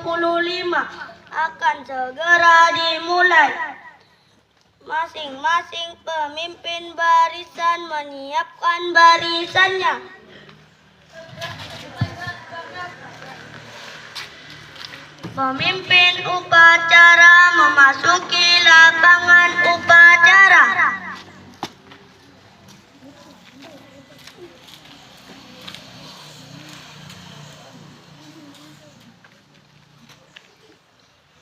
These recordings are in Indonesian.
2025 akan segera dimulai. Masing-masing pemimpin barisan menyiapkan barisannya. Pemimpin upacara memasuki lapangan upacara.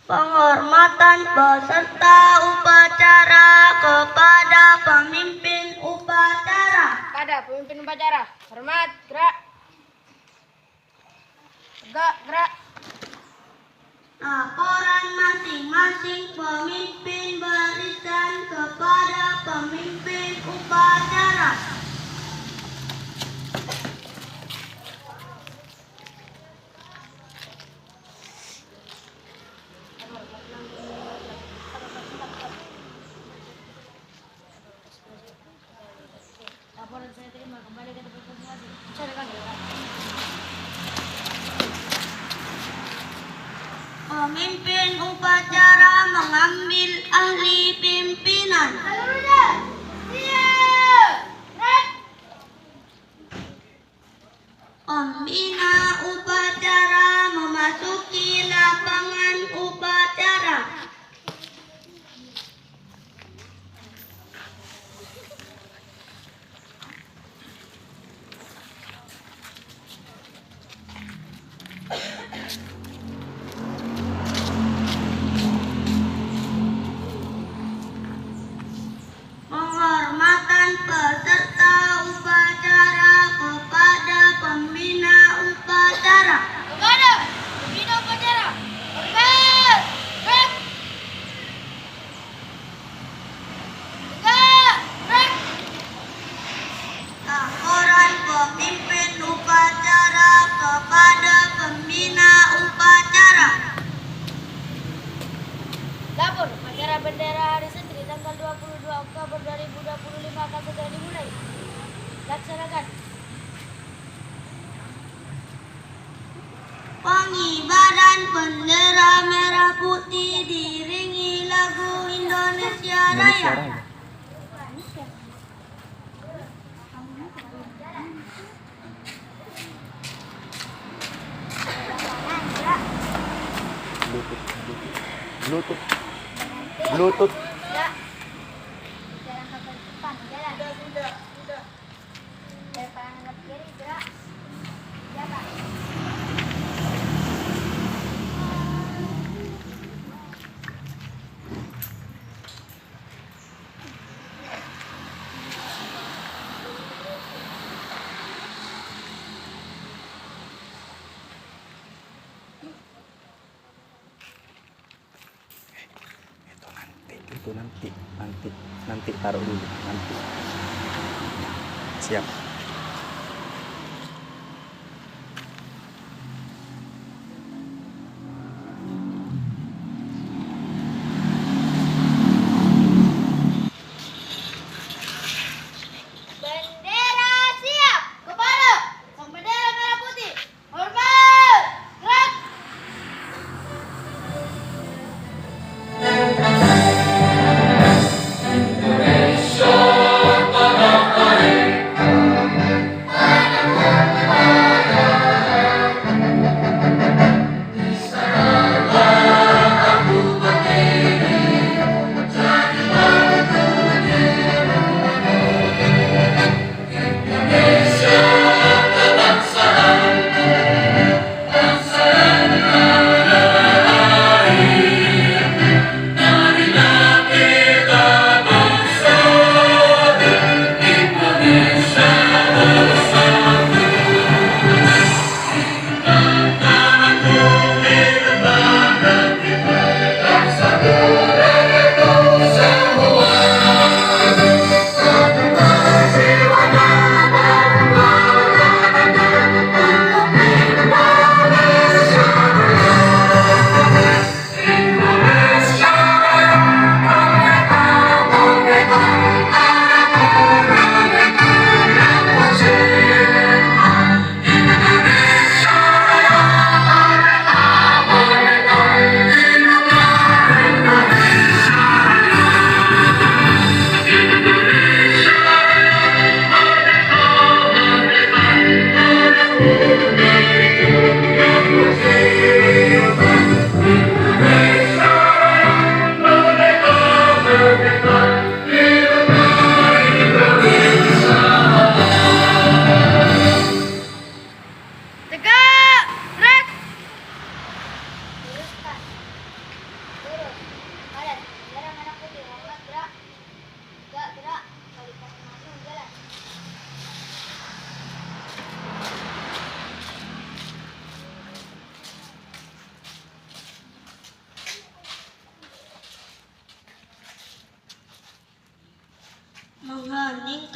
Penghormatan peserta upacara kepada pemimpin upacara. Pada pemimpin upacara, hormat, gerak. Tegak, gerak. Laporan masing-masing pemimpin barisan kepada pemimpin upacara. Laporan saya terima, kembali ke tempat masing-masing. Pemimpin upacara mengambil ahli pimpinan. Pembina upacara memasuki lapangan upacara. Penghormatan peserta upacara kepada pembina upacara. Kepada pembina upacara, hormat, gerak. Tegak, gerak. Laporan pemimpin upacara kepada pembina upacara. Lapor, upacara bendera Hari Santri tanggal 22 Oktober 2025 akan segera dimulai. Laksanakan. Pengibaran bendera merah putih diiringi lagu Indonesia Raya. Bluetooth. Jalan ke depan, jalan. Sudah. Depan ke kiri, gerak. Jalan. Itu nanti taruh dulu nanti. Siap. Bendera siap. Kepada sang bendera merah putih, hormat, gerak. Indonesia tanah air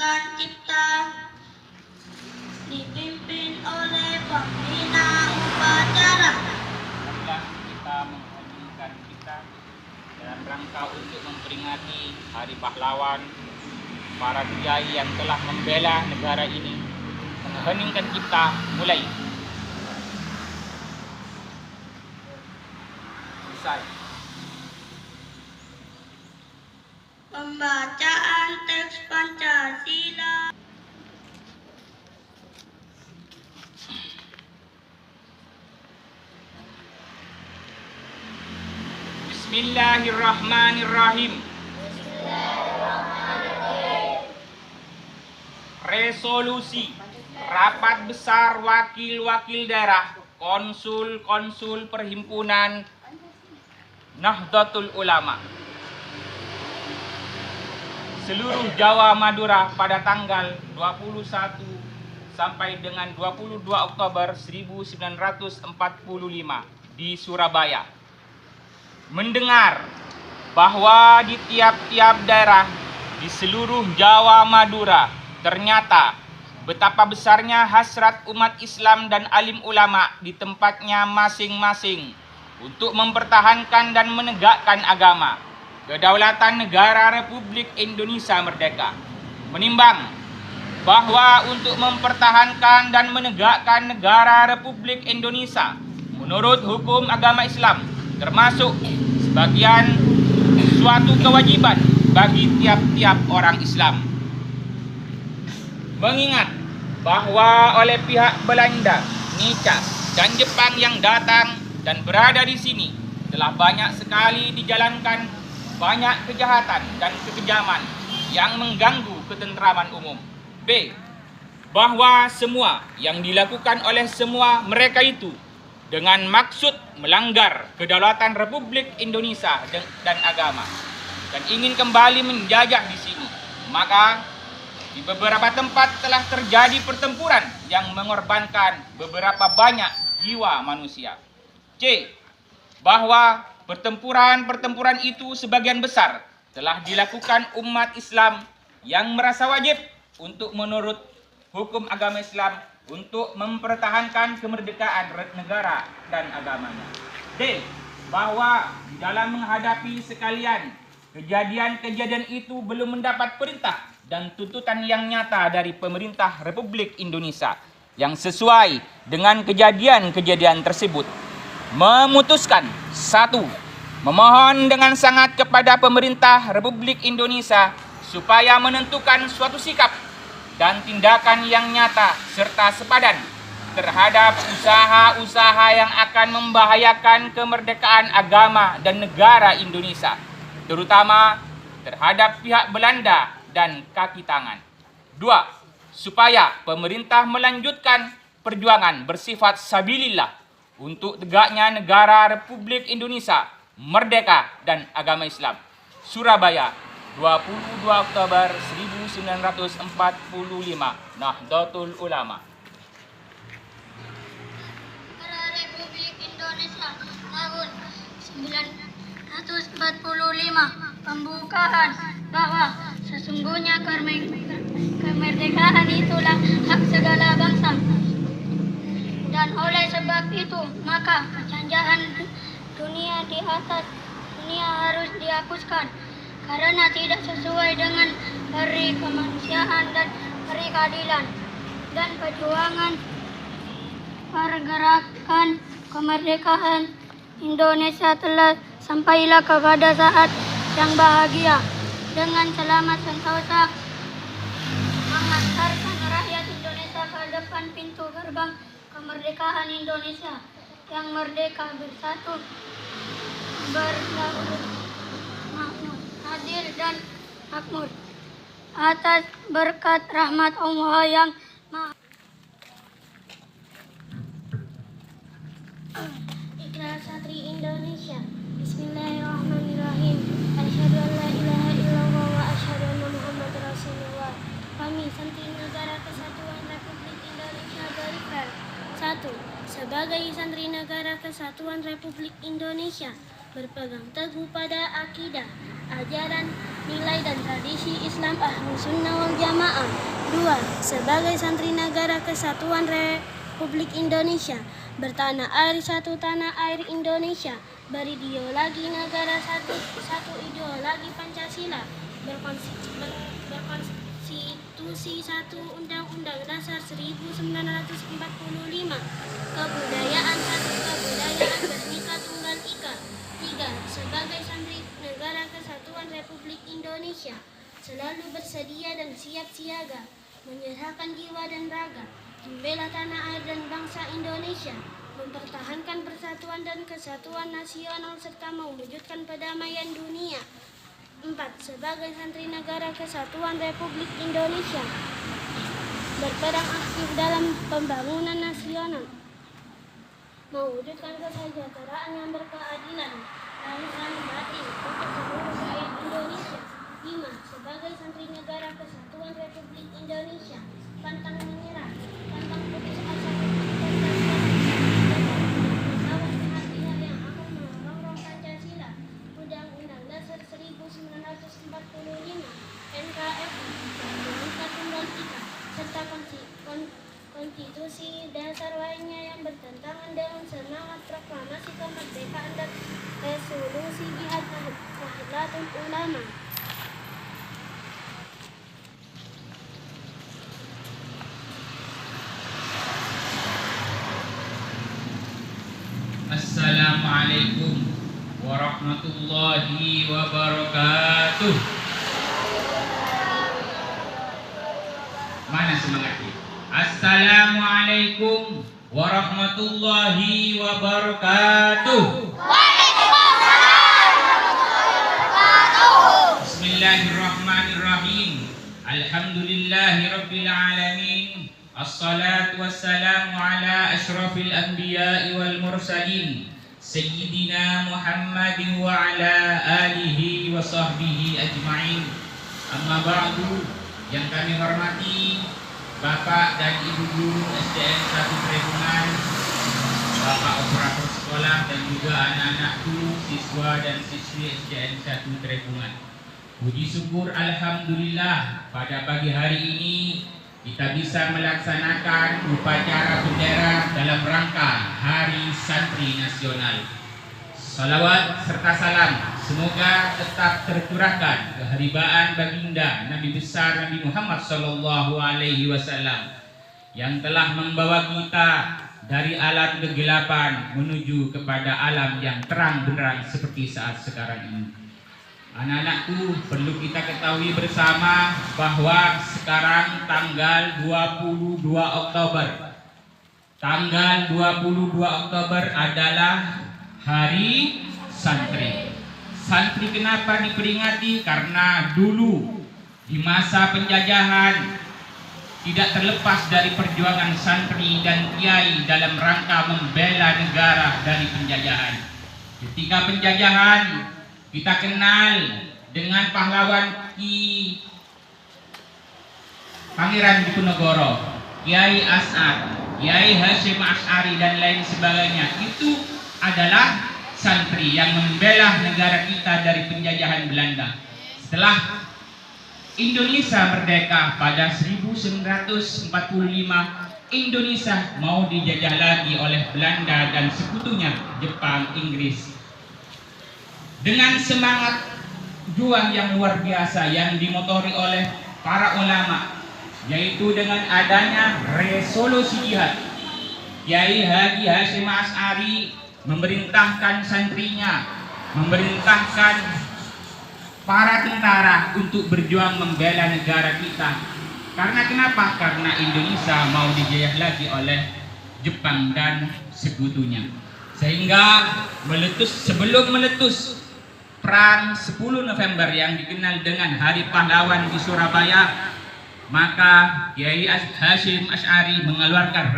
melanggengkan cipta, dipimpin oleh pembina upacara. Marilah kita mengheningkan kita dalam rangka untuk memperingati Hari Pahlawan, para kiai yang telah membela negara ini. Mengheningkan kita mulai. Selesai. Pembacaan teks Pancasila. Bismillahirrahmanirrahim. Resolusi Rapat Besar Wakil-Wakil Daerah Konsul-Konsul Perhimpunan Nahdlatul Ulama seluruh Jawa Madura pada tanggal 21 sampai dengan 22 Oktober 1945 di Surabaya. Mendengar bahwa di tiap-tiap daerah di seluruh Jawa Madura ternyata betapa besarnya hasrat umat Islam dan alim ulama di tempatnya masing-masing untuk mempertahankan dan menegakkan agama, kedaulatan negara Republik Indonesia merdeka. Menimbang bahwa untuk mempertahankan dan menegakkan negara Republik Indonesia menurut hukum agama Islam termasuk sebagian suatu kewajiban bagi tiap-tiap orang Islam. Mengingat bahwa oleh pihak Belanda, Nicas, dan Jepang yang datang dan berada di sini telah banyak sekali dijalankan banyak kejahatan dan kekejaman yang mengganggu ketentraman umum. B. Bahwa semua yang dilakukan oleh semua mereka itu dengan maksud melanggar kedaulatan Republik Indonesia dan agama dan ingin kembali menjajah di sini. Maka di beberapa tempat telah terjadi pertempuran yang mengorbankan beberapa banyak jiwa manusia. C. Bahwa pertempuran itu sebagian besar telah dilakukan umat Islam yang merasa wajib untuk menurut hukum agama Islam untuk mempertahankan kemerdekaan negara dan agamanya. D. Bahwa dalam menghadapi sekalian kejadian-kejadian itu belum mendapat perintah dan tuntutan yang nyata dari pemerintah Republik Indonesia yang sesuai dengan kejadian-kejadian tersebut. Memutuskan 1. Memohon dengan sangat kepada pemerintah Republik Indonesia supaya menentukan suatu sikap dan tindakan yang nyata serta sepadan terhadap usaha-usaha yang akan membahayakan kemerdekaan agama dan negara Indonesia, terutama terhadap pihak Belanda dan kaki tangan. 2. Supaya pemerintah melanjutkan perjuangan bersifat sabilillah untuk tegaknya negara Republik Indonesia merdeka dan agama Islam. Surabaya, 22 Oktober 1945, Nahdlatul Ulama. Negara Republik Indonesia tahun 1945. Pembukaan bahwa sesungguhnya kemerdekaan itulah hak segala bangsa. Dan oleh sebab itu, maka penjajahan dunia di atas dunia harus dihapuskan karena tidak sesuai dengan hari kemanusiaan dan hari keadilan dan perjuangan pergerakan kemerdekaan Indonesia telah sampailah kepada saat yang bahagia dengan selamat sentosa mengantarkan rakyat Indonesia ke depan pintu gerbang kemerdekaan Indonesia yang merdeka, bersatu, berdaulat, makmur, adil dan makmur atas berkat rahmat Allah yang Maha. Ikrar Satri Indonesia. Bismillahirrahmanirrahim. Asyhadu an la ilaha illallah wa asyhadu anna Muhammadar Rasulullah. Kami, Santri Negara Kesatuan Republik Indonesia, berikrar. 1. Sebagai Santri Negara Kesatuan Republik Indonesia, berpegang teguh pada akidah, ajaran, nilai dan tradisi Islam Ahlus Sunnah wal Jamaah. 2. Sebagai santri Negara Kesatuan Republik Indonesia, bertanah air satu tanah air Indonesia, berideologi negara satu ideologi Pancasila, berkonstitusi satu Undang-Undang Dasar 1945, kebudayaan satu kebudayaan Bhinneka Tunggal Ika. 3. Sebagai santri Negara Kesatuan Republik Indonesia, selalu bersedia dan siap siaga, menyerahkan jiwa dan raga, membela tanah air dan bangsa Indonesia, mempertahankan persatuan dan kesatuan nasional serta mewujudkan perdamaian dunia. 4. Sebagai santri Negara Kesatuan Republik Indonesia, berperan aktif dalam pembangunan nasional, mewujudkan kesejahteraan yang berkeadilan, lahir dan batin untuk seluruh rakyat Indonesia. 5. Sebagai santri Negara Kesatuan Republik Indonesia, pantang menyerah, pantang putus asa, melawan pihak-pihak yang akan merongrong Pancasila, Undang-Undang Dasar 1945, NKRI, Bhinneka Tunggal Ika, serta konstitusi dasar lainnya yang bertentangan dengan semangat proklamasi kemerdekaan dan resolusi Jihad Nahdlatul Ulama. Assalamualaikum warahmatullahi wabarakatuh. Mana semangatnya? Assalamualaikum warahmatullahi wabarakatuh. Bismillahirrahmanirrahim. Alhamdulillahi rabbil alamin. Assalatu wassalamu ala ashrafil anbiya'i wal mursalin, Sayyidina Muhammadin wa ala alihi wa sahbihi ajma'in. Amma ba'du, yang kami hormati Bapak dan Ibu Guru SDN 1 Tribungan, Bapak operator sekolah dan juga anak-anakku, siswa dan siswi SDN 1 Tribungan. Puji syukur alhamdulillah pada pagi hari ini kita bisa melaksanakan upacara bendera dalam rangka Hari Santri Nasional. Salawat serta salam semoga tetap tercurahkan keharibaan baginda Nabi besar Nabi Muhammad SAW yang telah membawa kita dari alam kegelapan menuju kepada alam yang terang benderang seperti saat sekarang ini. Anak-anakku, perlu kita ketahui bersama bahwa sekarang tanggal 22 Oktober. Tanggal 22 Oktober adalah Hari Santri. Santri kenapa diperingati? Karena dulu di masa penjajahan tidak terlepas dari perjuangan santri dan kiai dalam rangka membela negara dari penjajahan. Ketika penjajahan, kita kenal dengan pahlawan Pangeran Diponegoro, Kiai As'ad, Kiai Hasyim Asy'ari dan lain sebagainya. Itu adalah santri yang membela negara kita dari penjajahan Belanda. Setelah Indonesia merdeka pada 1945, Indonesia mau dijajah lagi oleh Belanda dan sekutunya Jepang, Inggris. Dengan semangat juang yang luar biasa yang dimotori oleh para ulama, yaitu dengan adanya resolusi jihad, Kiai Haji Hasyim Asy'ari memerintahkan santrinya, memerintahkan para tentara untuk berjuang membela negara kita. Karena kenapa? Karena Indonesia mau dijajah lagi oleh Jepang dan sekutunya. Sehingga sebelum meletus Perang 10 November yang dikenal dengan Hari Pahlawan di Surabaya, maka Kiai Hasyim Asy'ari mengeluarkan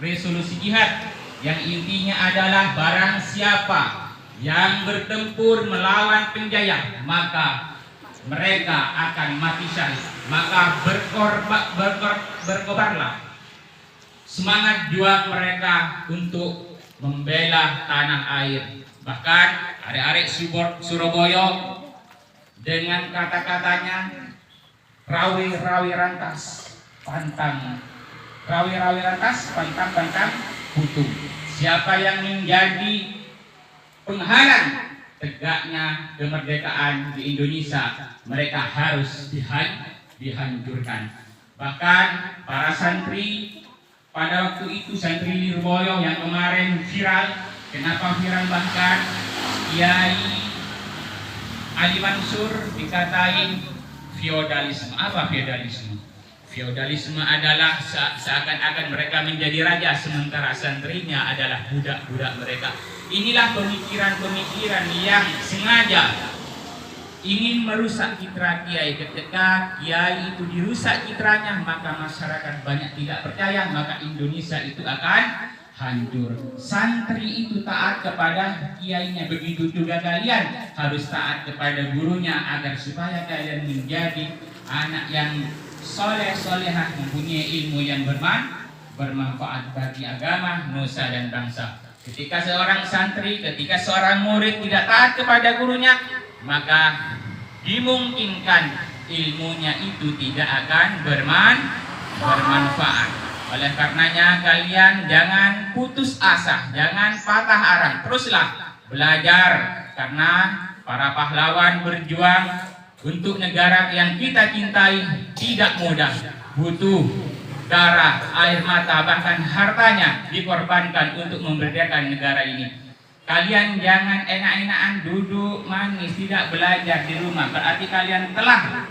resolusi jihad yang intinya adalah barang siapa yang bertempur melawan penjajah maka mereka akan mati syahid. Maka berkobarlah semangat juang mereka untuk membela tanah air, Bahkan arek-arek Surabaya dengan kata-katanya rawi-rawi rantas pantang putu. Siapa yang menjadi penghalang tegaknya kemerdekaan di Indonesia, mereka harus dihancurkan. Bahkan para santri pada waktu itu, santri Lirboyo yang kemarin viral. Kenapa viral? Bahkan Kiai Ali Mansur dikatain feodalisme. Apa feodalisme? Feodalisme adalah seakan-akan mereka menjadi raja, sementara santrinya adalah budak-budak mereka. Inilah pemikiran-pemikiran yang sengaja ingin merusak citra kiai. Ketika kiai itu dirusak citranya, maka masyarakat banyak tidak percaya, maka Indonesia itu akan hancur. Santri itu taat kepada kiainya, begitu juga kalian harus taat kepada gurunya agar supaya kalian menjadi anak yang soleh-solehah, mempunyai ilmu yang bermanfaat bagi agama, nusa dan bangsa. Ketika seorang santri, ketika seorang murid tidak taat kepada gurunya, maka dimungkinkan ilmunya itu tidak akan bermanfaat. Oleh karenanya kalian jangan putus asa, jangan patah arang, teruslah belajar, karena para pahlawan berjuang untuk negara yang kita cintai tidak mudah, butuh darah, air mata, bahkan hartanya dikorbankan untuk memerdekakan negara ini. Kalian jangan enak-enakan duduk manis, tidak belajar di rumah, berarti kalian telah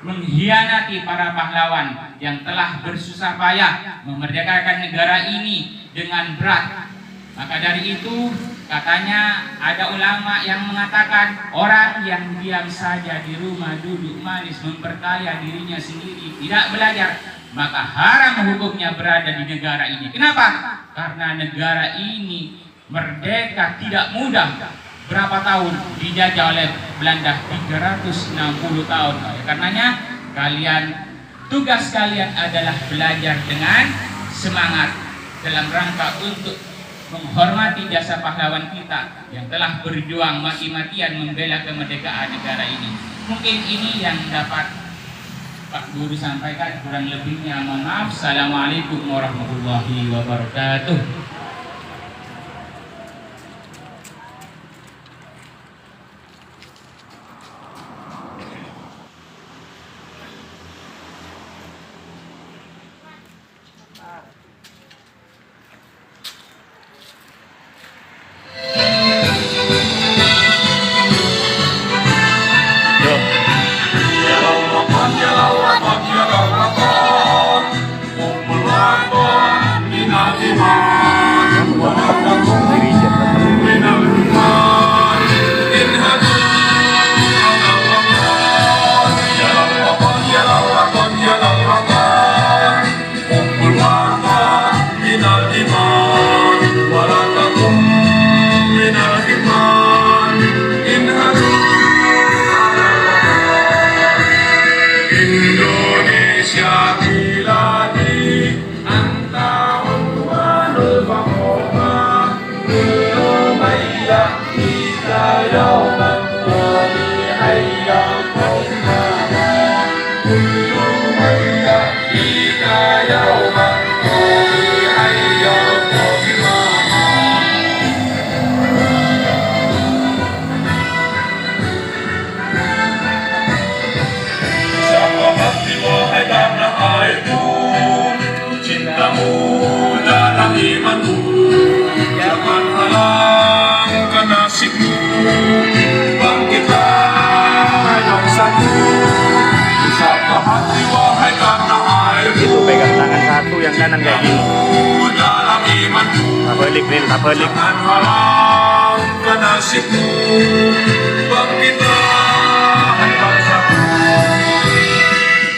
mengkhianati para pahlawan yang telah bersusah payah memerdekakan negara ini dengan berat. Maka dari itu katanya ada ulama yang mengatakan orang yang diam saja di rumah duduk manis memperkaya dirinya sendiri, tidak belajar, maka haram hukumnya berada di negara ini. Kenapa? Karena negara ini merdeka tidak mudah. Berapa tahun dijajah oleh Belanda? 360 tahun. Karenanya tugas kalian adalah belajar dengan semangat dalam rangka untuk menghormati jasa pahlawan kita yang telah berjuang mati-matian membela kemerdekaan negara ini. Mungkin ini yang dapat Pak Guru sampaikan, kurang lebihnya mohon maaf. Assalamualaikum warahmatullahi wabarakatuh. Itu pegang tangan satu yang kanan kayak gini. Tabalik nih, tabalik.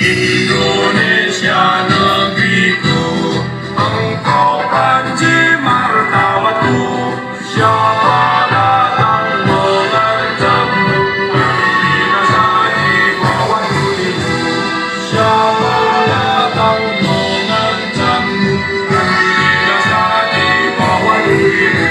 Indonesia negeriku, engkau panji martabatku. Siapa datang mengancammu, binasa di bawah tulimu. Siapa datang mengancammu, binasa di bawah tulimu.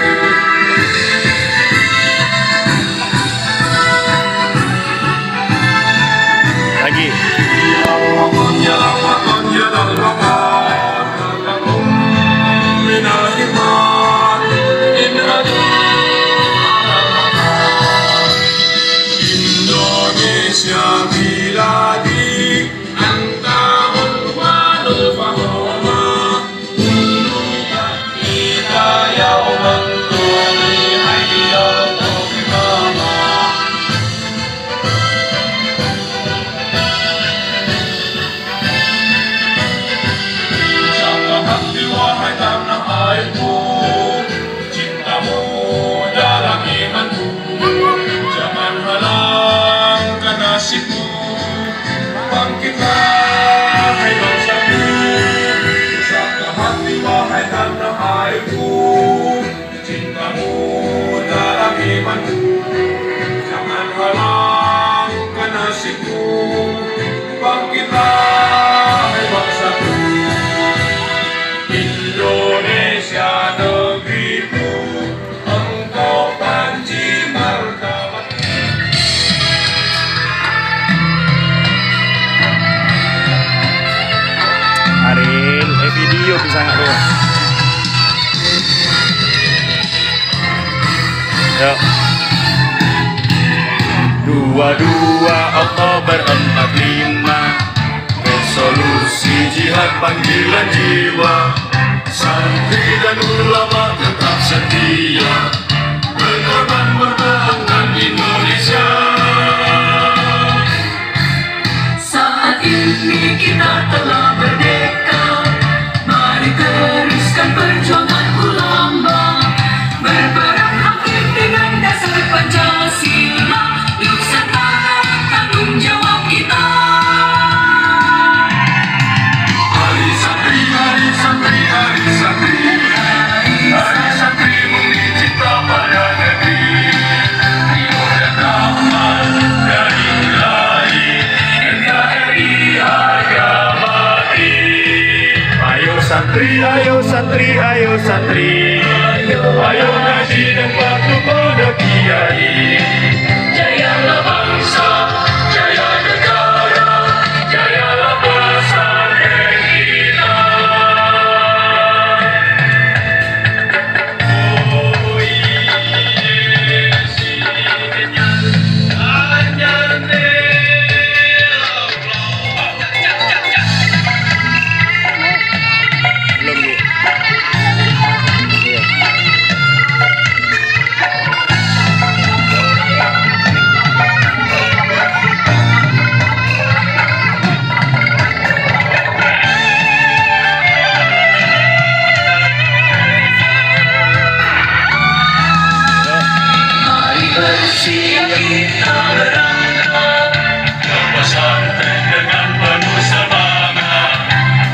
Yuk. 22 Oktober 45, Resolusi jihad panggilan jiwa, santri dan ulama tetap setia, berkorban bertahankan Indonesia. Saat ini kita telah merdeka, mari teruskan perjuangan ulama, berperang aktif dengan dasar Pancasila, Nusantara tanggung jawab kita. Hari santri, hari santri, hari santri, hari santri bumi cinta pada negeri, ridho dan rahmat dari Ilahi, NKRI harga mati. Ayo santri, ayo santri, ayo santri. Ayo ngaji dan patuh pada kiai. Jayalah bangsa, jaya negara, jayalah pesantren kita. Oh yes, Belum nih. Mari bersiap kita berangkat ke pesantren dengan penuh semangat,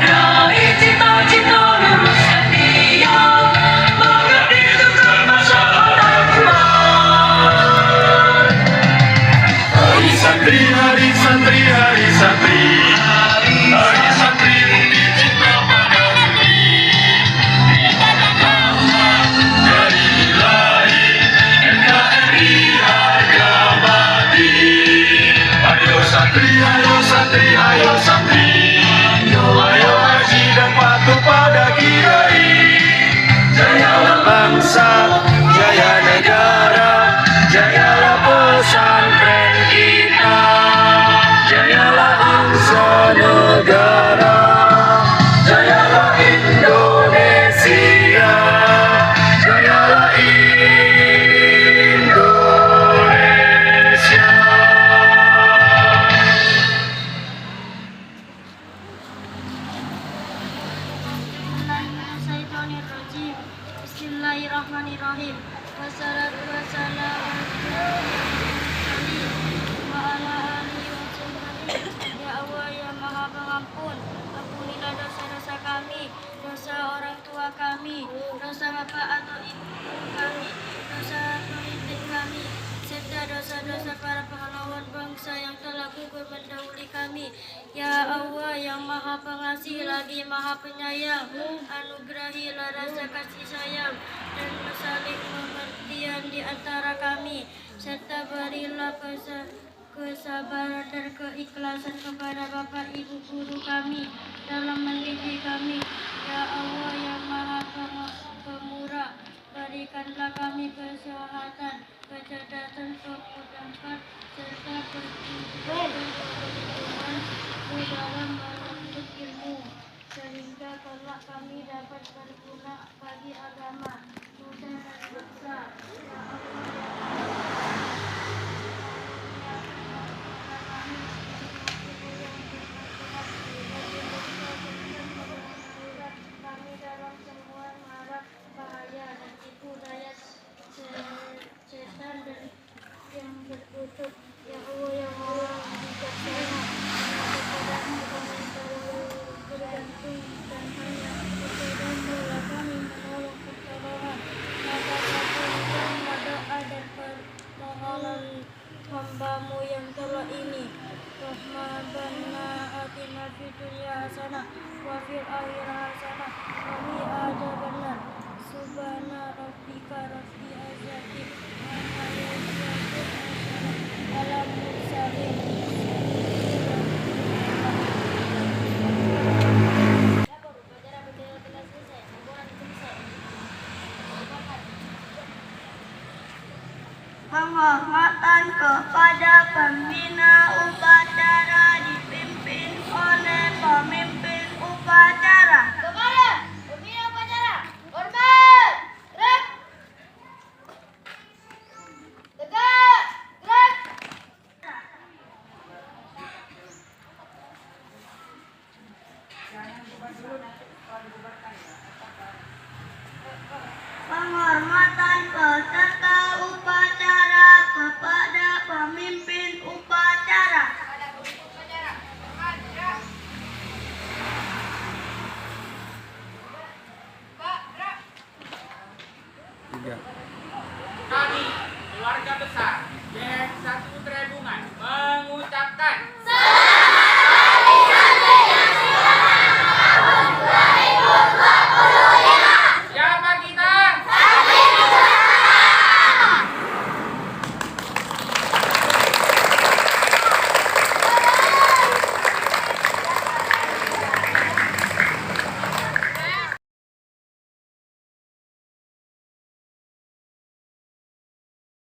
raih cita-cita luruskan niat, mengerti tukar masyarakat kuat. Hari santri, hari santri, hari santri, hari santri bumi cinta pada negeri, ridho dan rahmat dari Ilahi, NKRI harga mati. Ayo santri, ayo santri, ayo santri, ayo ngaji dan patuh pada kiai. Jayalah bangsa, jaya negara, jayalah pesantren kita, jayalah bangsa negara, jayalah Indonesia, jayalah Indonesia. Bismillahirrahmanirrahim. Bismillahirrahmanirrahim. Wassalatu wassalamu wa ala alihi wa sahbihi. Ya Allah yang Maha Pengampun, ampunilah dosa-dosa kami, dosa orang tua kami, dosa bapak atau ibu kami, dosa pemimpin kami, serta dosa-dosa para pahlawan bangsa yang telah gugur mendahului kami. Ya Allah yang Maha Pengasih lagi Maha Penyayang, anugerahilah rasa kasih sayang dan saling pengertian di antara kami, serta berilah kesabaran dan keikhlasan kepada Bapak Ibu guru kami dalam mendidik kami. Ya Allah yang Maha Pemurah, berikanlah kami kesehatan, kecerdasan, kemudahan, serta pertumbuhan di dalam menuntut ilmu, sehingga kelak kami dapat berguna bagi agama, nusa dan bangsa. Ya Allah kami dalam semua mara bahaya dan tipu daya setan dan yang berkutuk. Ya Allah yang Maha Bijaksana, kepadamu kami bergantung dan hanya kepadamu lah kami menolong pertolongan. Maka kabulkanlah doa dan permohonan hamba-Mu yang telah ini. Rabbana atina fid dunya hasanah wa fil akhirati hasanah wa qina adzabannar. Subhana rabbika rabbil izzati amma yasifun. Penghormatan kepada pembina upacara dipimpin oleh pemimpin upacara. Kepada pembina upacara, hormat, gerak, tegak, gerak. Penghormatan peserta upacara kepada pemimpin upacara. Kami, keluarga besar GM 1 Tribungan, mengucapkan